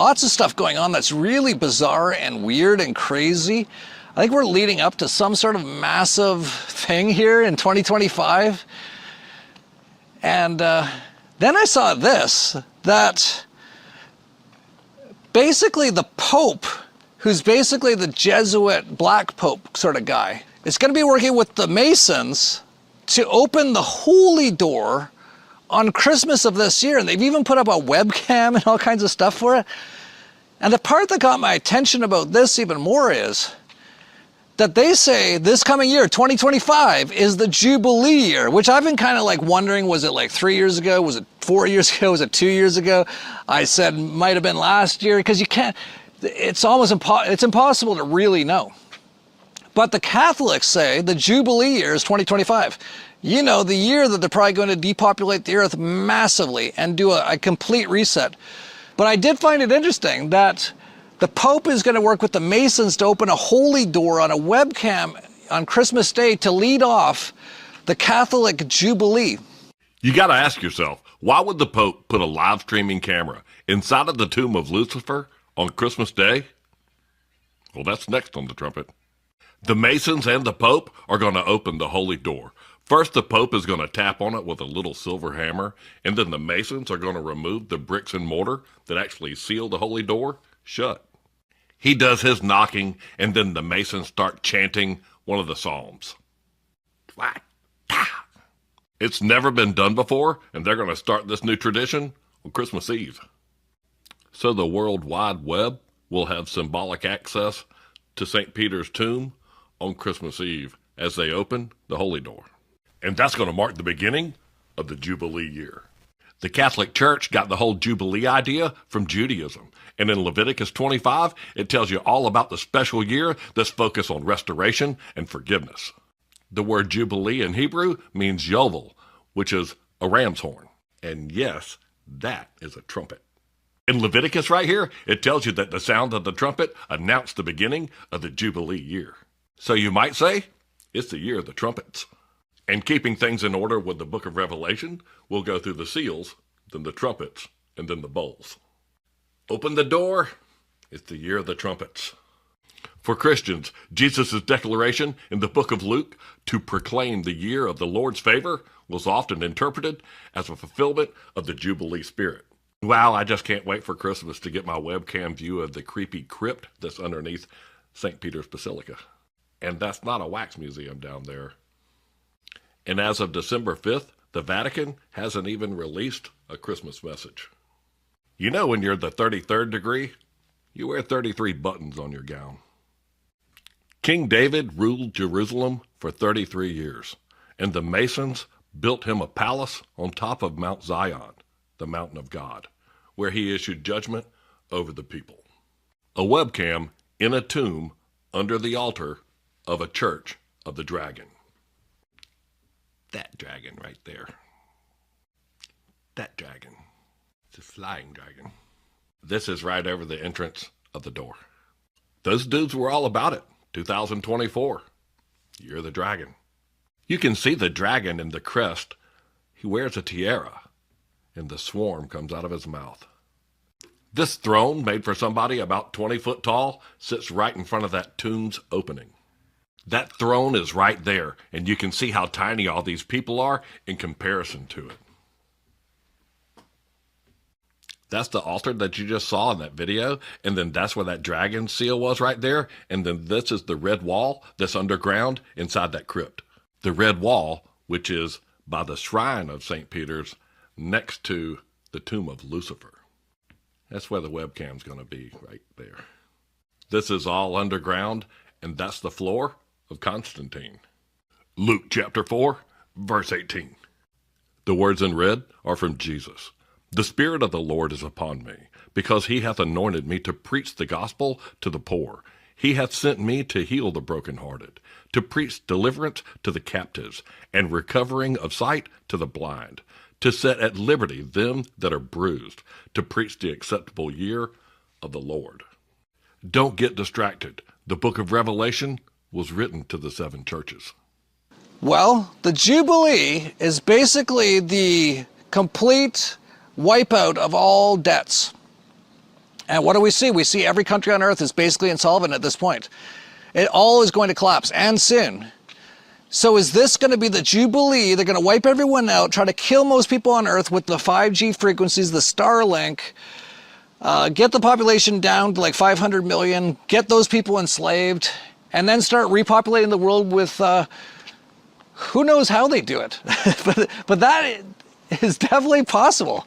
Lots of stuff going on that's really bizarre and weird and crazy. I think we're leading up to some sort of massive thing here in 2025. And then I saw this, that basically the Pope, who's basically the Jesuit Black Pope sort of guy, is going to be working with the Masons to open the Holy Door on Christmas of this year. And they've even put up a webcam and all kinds of stuff for it. And the part that got my attention about this even more is that they say this coming year, 2025, is the Jubilee year, which I've been kind of like wondering, was it like 3 years ago? Was it 4 years ago? Was it 2 years ago? I said might have been last year, because you can't, it's almost it's impossible to really know. But the Catholics say the Jubilee year is 2025. You know, the year that they're probably going to depopulate the earth massively and do a complete reset. But I did find it interesting that the Pope is going to work with the Masons to open a holy door on a webcam on Christmas Day to lead off the Catholic Jubilee. You got to ask yourself, why would the Pope put a live streaming camera inside of the tomb of Lucifer on Christmas Day? Well, that's next on the trumpet. The Masons and the Pope are going to open the holy door. First, the Pope is going to tap on it with a little silver hammer, and then the Masons are going to remove the bricks and mortar that actually seal the holy door shut. He does his knocking, and then the Masons start chanting one of the Psalms. It's never been done before, and they're going to start this new tradition on Christmas Eve. So the World Wide Web will have symbolic access to St. Peter's tomb on Christmas Eve as they open the holy door. And that's going to mark the beginning of the Jubilee year. The Catholic Church got the whole Jubilee idea from Judaism. And in Leviticus 25, it tells you all about the special year that's focused on restoration and forgiveness. The word Jubilee in Hebrew means Yovel, which is a ram's horn. And yes, that is a trumpet. In Leviticus right here, it tells you that the sound of the trumpet announced the beginning of the Jubilee year. So you might say, it's the year of the trumpets. And keeping things in order with the book of Revelation, we'll go through the seals, then the trumpets, and then the bowls. Open the door, it's the year of the trumpets. For Christians, Jesus' declaration in the book of Luke to proclaim the year of the Lord's favor was often interpreted as a fulfillment of the Jubilee spirit. Wow, I just can't wait for Christmas to get my webcam view of the creepy crypt that's underneath St. Peter's Basilica. And that's not a wax museum down there. And as of December 5th, the Vatican hasn't even released a Christmas message. You know, when you're the 33rd degree, you wear 33 buttons on your gown. King David ruled Jerusalem for 33 years, and the Masons built him a palace on top of Mount Zion, the mountain of God, where he issued judgment over the people. A webcam in a tomb under the altar of a church of the dragon. That dragon right there. That dragon. It's a flying dragon. This is right over the entrance of the door. Those dudes were all about it. 2024. Year of the dragon. You can see the dragon in the crest. He wears a tiara, and the swarm comes out of his mouth. This throne, made for somebody about 20 foot tall, sits right in front of that tomb's opening. That throne is right there, and you can see how tiny all these people are in comparison to it. That's the altar that you just saw in that video, and then that's where that dragon seal was right there, and then this is the red wall that's underground inside that crypt. The red wall, which is by the shrine of St. Peter's, next to the tomb of Lucifer. That's where the webcam's going to be, right there. This is all underground, and that's the floor of Constantine. Luke chapter 4, verse 18. The words in red are from Jesus. The Spirit of the Lord is upon me, because he hath anointed me to preach the gospel to the poor. He hath sent me to heal the brokenhearted, to preach deliverance to the captives, and recovering of sight to the blind, to set at liberty them that are bruised, to preach the acceptable year of the Lord. Don't get distracted. The book of Revelation was written to the 7 churches. Well, the Jubilee is basically the complete wipeout of all debts. And what do we see? We see every country on earth is basically insolvent at this point. It all is going to collapse, and soon. So is this going to be the Jubilee? They're going to wipe everyone out, try to kill most people on earth with the 5G frequencies, the Starlink, get the population down to like 500 million, get those people enslaved, and then start repopulating the world with, who knows how they do it. but that is definitely possible.